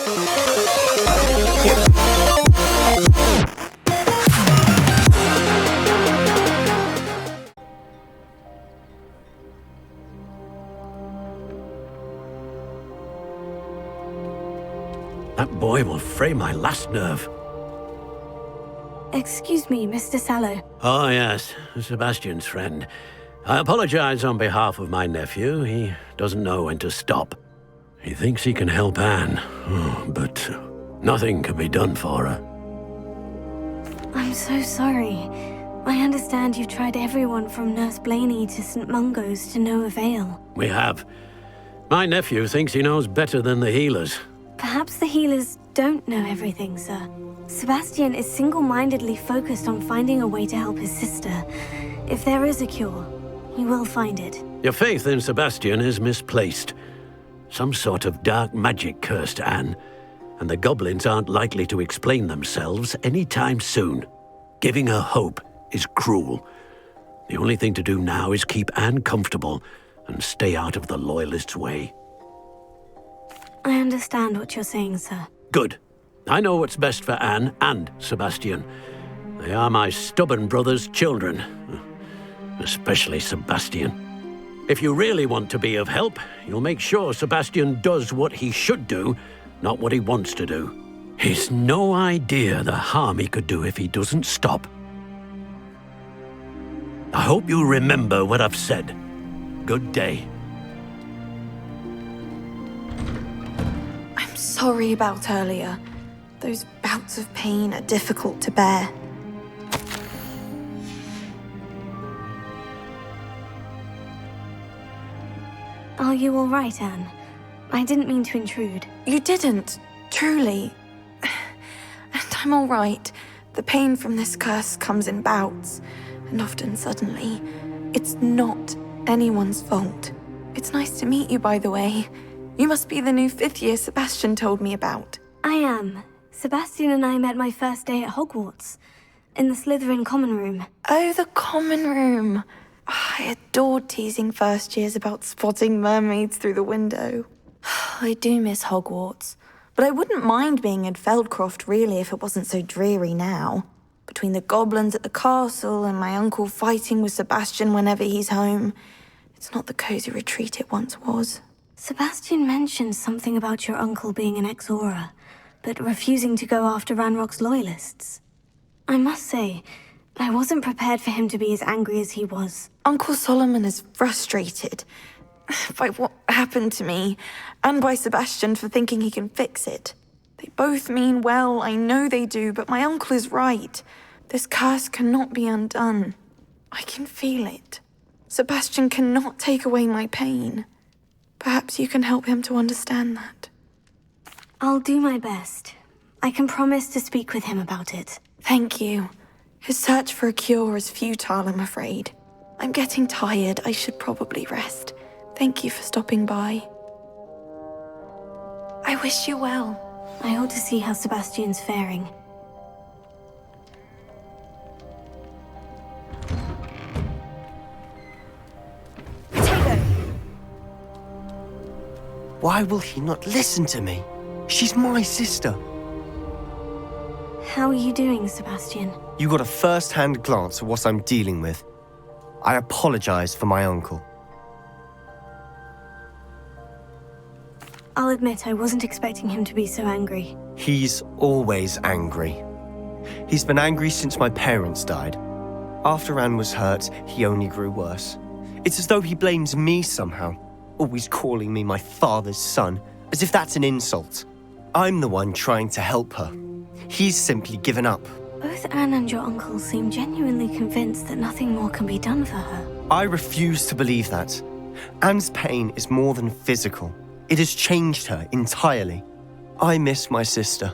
That boy will fray my last nerve. Excuse me, Mr. Sallow. Oh, yes, Sebastian's friend. I apologize on behalf of my nephew. He doesn't know when to stop. He thinks he can help Anne, but nothing can be done for her. I'm so sorry. I understand you've tried everyone from Nurse Blaney to St. Mungo's to no avail. We have. My nephew thinks he knows better than the healers. Perhaps the healers don't know everything, sir. Sebastian is single-mindedly focused on finding a way to help his sister. If there is a cure, he will find it. Your faith in Sebastian is misplaced. Some sort of dark magic cursed Anne, and the goblins aren't likely to explain themselves anytime soon. Giving her hope is cruel. The only thing to do now is keep Anne comfortable and stay out of the Loyalists' way. I understand what you're saying, sir. Good. I know what's best for Anne and Sebastian. They are my stubborn brother's children. Especially Sebastian. If you really want to be of help, you'll make sure Sebastian does what he should do, not what he wants to do. He's no idea the harm he could do if he doesn't stop. I hope you remember what I've said. Good day. I'm sorry about earlier. Those bouts of pain are difficult to bear. Are you all right, Anne? I didn't mean to intrude. You didn't, truly. And I'm all right. The pain from this curse comes in bouts, and often suddenly. It's not anyone's fault. It's nice to meet you, by the way. You must be the new 5th year Sebastian told me about. I am. Sebastian and I met my first day at Hogwarts, in the Slytherin common room. Oh, the common room. I adored teasing first years about spotting mermaids through the window. I do miss Hogwarts, but I wouldn't mind being in Feldcroft really if it wasn't so dreary now. Between the goblins at the castle and my uncle fighting with Sebastian whenever he's home, it's not the cozy retreat it once was. Sebastian mentioned something about your uncle being an ex-Auror, but refusing to go after Ranrock's Loyalists. I must say, I wasn't prepared for him to be as angry as he was. Uncle Solomon is frustrated by what happened to me, and by Sebastian for thinking he can fix it. They both mean well, I know they do, but my uncle is right. This curse cannot be undone. I can feel it. Sebastian cannot take away my pain. Perhaps you can help him to understand that. I'll do my best. I can promise to speak with him about it. Thank you. His search for a cure is futile, I'm afraid. I'm getting tired. I should probably rest. Thank you for stopping by. I wish you well. I ought to see how Sebastian's faring. Why will he not listen to me? She's my sister. How are you doing, Sebastian? You got a first-hand glance at what I'm dealing with. I apologize for my uncle. I'll admit I wasn't expecting him to be so angry. He's always angry. He's been angry since my parents died. After Anne was hurt, he only grew worse. It's as though he blames me somehow, always calling me my father's son, as if that's an insult. I'm the one trying to help her. He's simply given up. Both Anne and your uncle seem genuinely convinced that nothing more can be done for her. I refuse to believe that. Anne's pain is more than physical. It has changed her entirely. I miss my sister.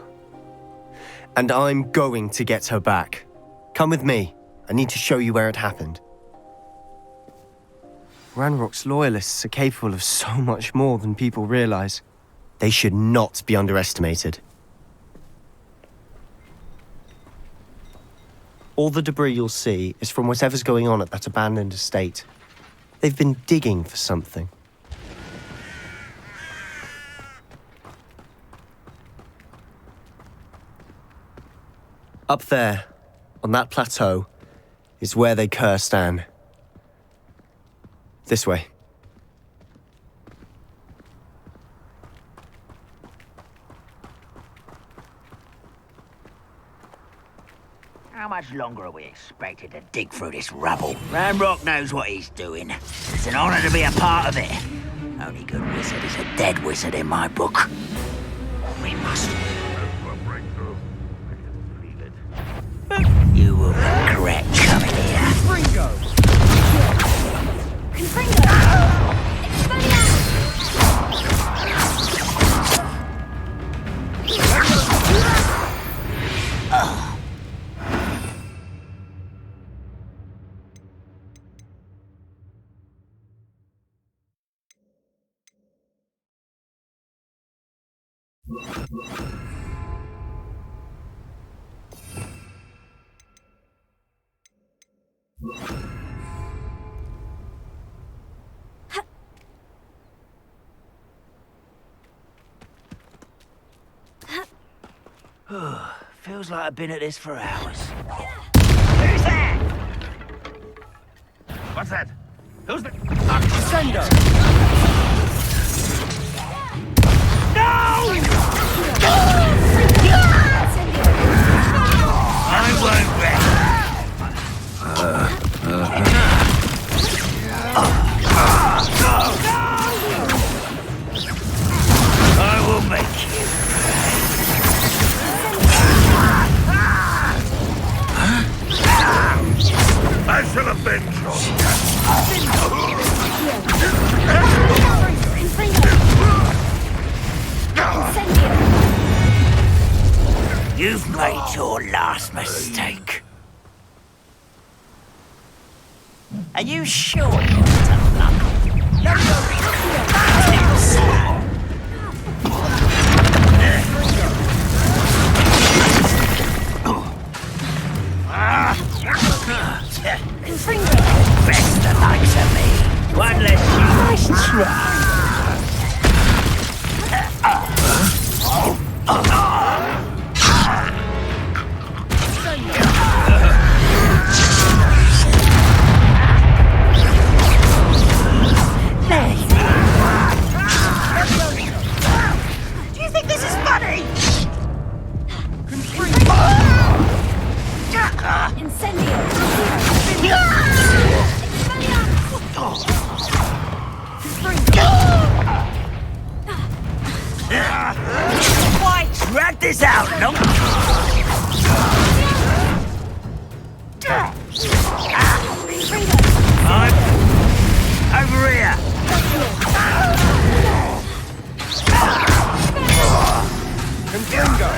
And I'm going to get her back. Come with me. I need to show you where it happened. Ranrock's Loyalists are capable of so much more than people realize. They should not be underestimated. All the debris you'll see is from whatever's going on at that abandoned estate. They've been digging for something. Up there, on that plateau, is where they cursed Anne. This way. How much longer are we expected to dig through this rubble? Ranrock knows what he's doing. It's an honor to be a part of it. Only good wizard is a dead wizard in my book. We must. You will regret coming here. Confringo! Feels like I've been at this for hours. Who's that? What's that? Who's the... Sendo! No! I won't rest. I will make you. I shall avenge you. You've made your last mistake. Are you sure you're tough enough? Best the likes of me. One less nice try. Do you think this is funny? Why drag this out, no? I'm over here. Confringo!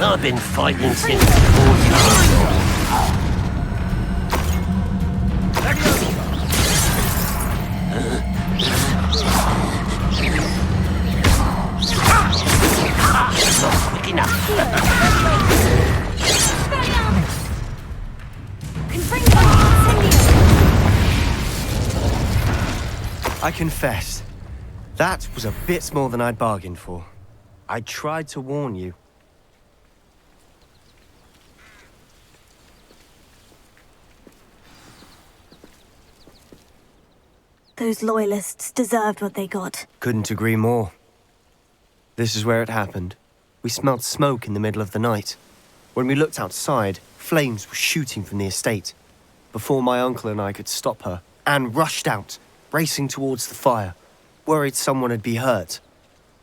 I've been fighting since before you. Not quick enough. I confess, that was a bit more than I'd bargained for. I tried to warn you. Those loyalists deserved what they got. Couldn't agree more. This is where it happened. We smelled smoke in the middle of the night. When we looked outside, flames were shooting from the estate. Before my uncle and I could stop her, Anne rushed out, racing towards the fire, worried someone had been hurt.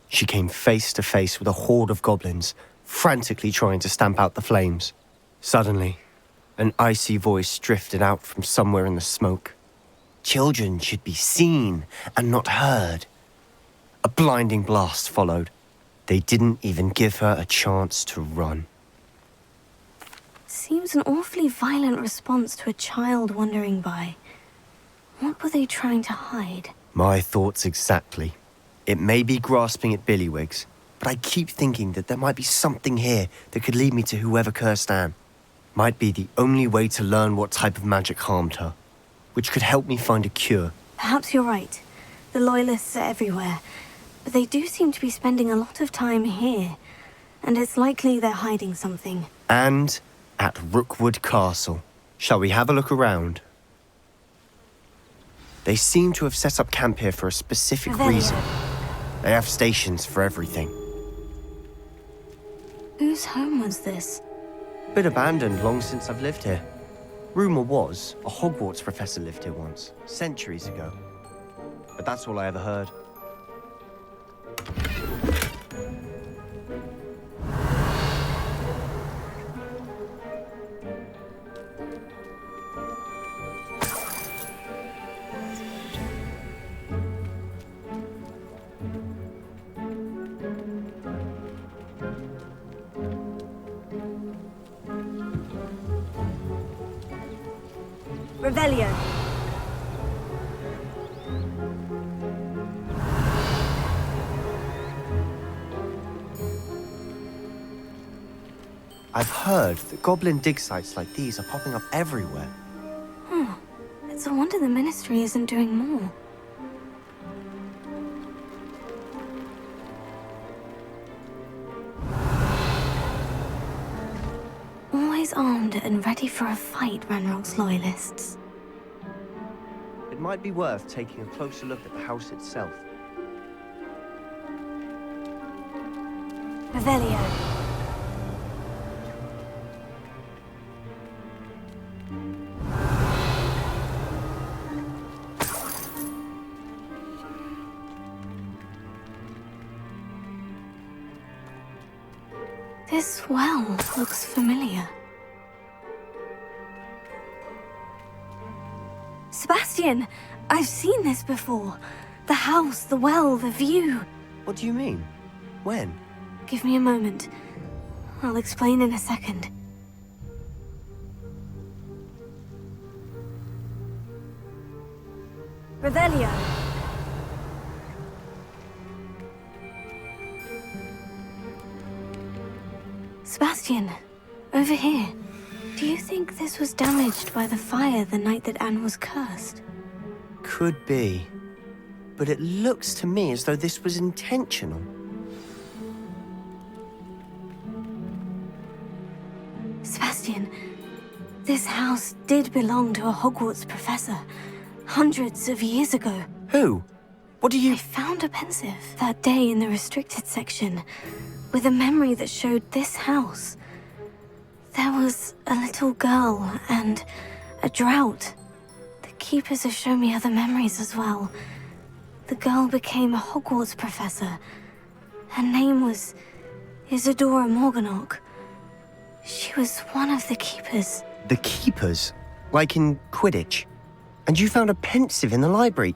She came face to face with a horde of goblins, frantically trying to stamp out the flames. Suddenly, an icy voice drifted out from somewhere in the smoke. Children should be seen and not heard. A blinding blast followed. They didn't even give her a chance to run. Seems an awfully violent response to a child wandering by. What were they trying to hide? My thoughts exactly. It may be grasping at billywhigs, but I keep thinking that there might be something here that could lead me to whoever cursed Anne. might be the only way to learn what type of magic harmed her, which could help me find a cure. Perhaps you're right. The Loyalists are everywhere, but they do seem to be spending a lot of time here, and it's likely they're hiding something. And at Rookwood Castle. Shall we have a look around? They seem to have set up camp here for a specific reason. They have stations for everything. Whose home was this? Been abandoned long since I've lived here. Rumour was, a Hogwarts professor lived here once, centuries ago. But that's all I ever heard. Revelio. I've heard that goblin dig sites like these are popping up everywhere. It's a wonder the Ministry isn't doing more. Always armed and ready for a fight, Ranrock's Loyalists. It might be worth taking a closer look at the house itself. Revelio. This well looks familiar. Sebastian! I've seen this before. The house, the well, the view. What do you mean? When? Give me a moment. I'll explain in a second. Revelio. Sebastian, over here. Do you think this was damaged by the fire the night that Anne was cursed? Could be. But it looks to me as though this was intentional. Sebastian, this house did belong to a Hogwarts professor, hundreds of years ago. Who? What do you... I found a pensive that day in the restricted section, with a memory that showed this house. There was a little girl and a drought. The keepers have shown me other memories as well. The girl became a Hogwarts professor. Her name was Isadora Morganach. She was one of the keepers. The keepers? Like in Quidditch? And you found a pensive in the library?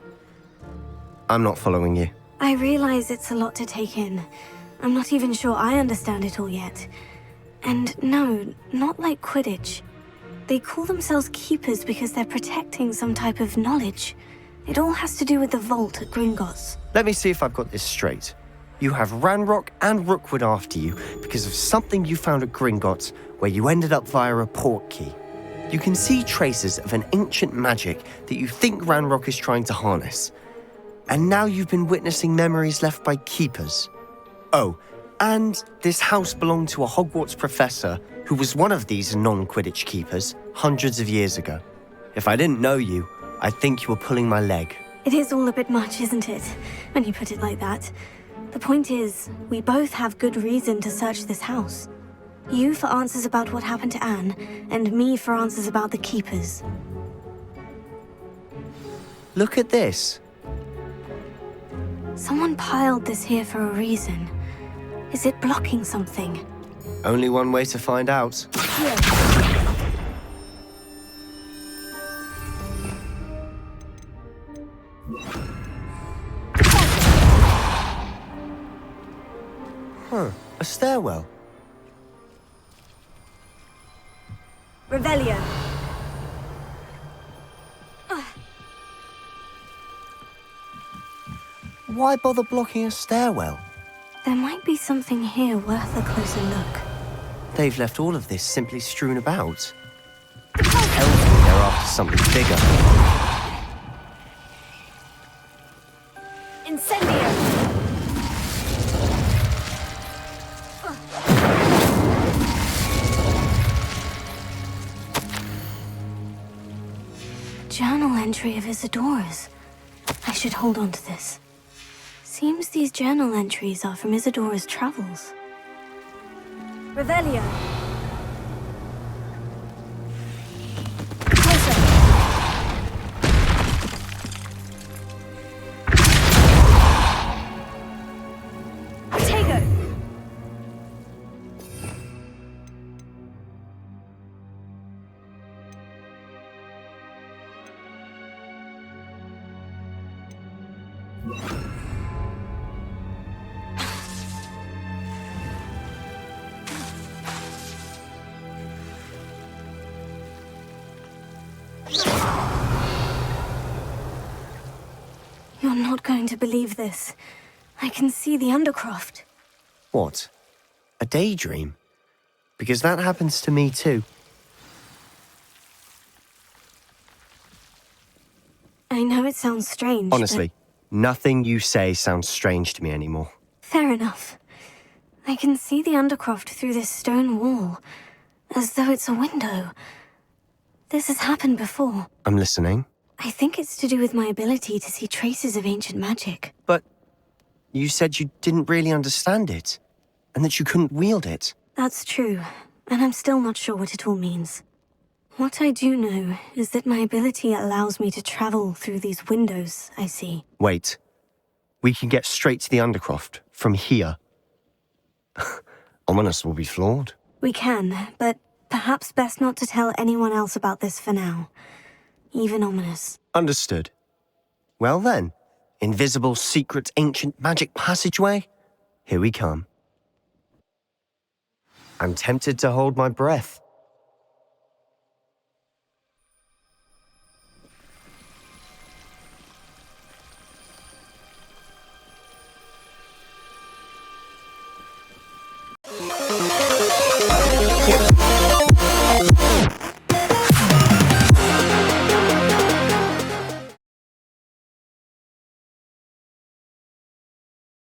I'm not following you. I realize it's a lot to take in. I'm not even sure I understand it all yet. And no, not like Quidditch. They call themselves keepers because they're protecting some type of knowledge. It all has to do with the vault at Gringotts. Let me see if I've got this straight. You have Ranrock and Rookwood after you because of something you found at Gringotts where you ended up via a port key. You can see traces of an ancient magic that you think Ranrock is trying to harness. And now you've been witnessing memories left by keepers. Oh, and this house belonged to a Hogwarts professor who was one of these non-Quidditch keepers hundreds of years ago. If I didn't know you, I'd think you were pulling my leg. It is all a bit much, isn't it? When you put it like that. The point is, we both have good reason to search this house. You for answers about what happened to Anne, and me for answers about the keepers. Look at this. Someone piled this here for a reason. Is it blocking something? Only one way to find out. Here. A stairwell. Revelio. Why bother blocking a stairwell? There might be something here worth a closer look. They've left all of this simply strewn about. Tells me they're after something bigger. Incendio! Journal entry of Isidora's. I should hold on to this. Seems these journal entries are from Isidora's travels. Revelio. Closer. Tego. You're not going to believe this. I can see the Undercroft. What? A daydream? Because that happens to me too. I know it sounds strange, Honestly, nothing you say sounds strange to me anymore. Fair enough. I can see the Undercroft through this stone wall, as though it's a window. This has happened before. I'm listening. I think it's to do with my ability to see traces of ancient magic. But you said you didn't really understand it, and that you couldn't wield it. That's true, and I'm still not sure what it all means. What I do know is that my ability allows me to travel through these windows I see. Wait. We can get straight to the Undercroft from here. Ominous will be flawed. We can, but perhaps best not to tell anyone else about this for now. Even Ominous. Understood. Well then, invisible, secret, ancient magic passageway? Here we come. I'm tempted to hold my breath.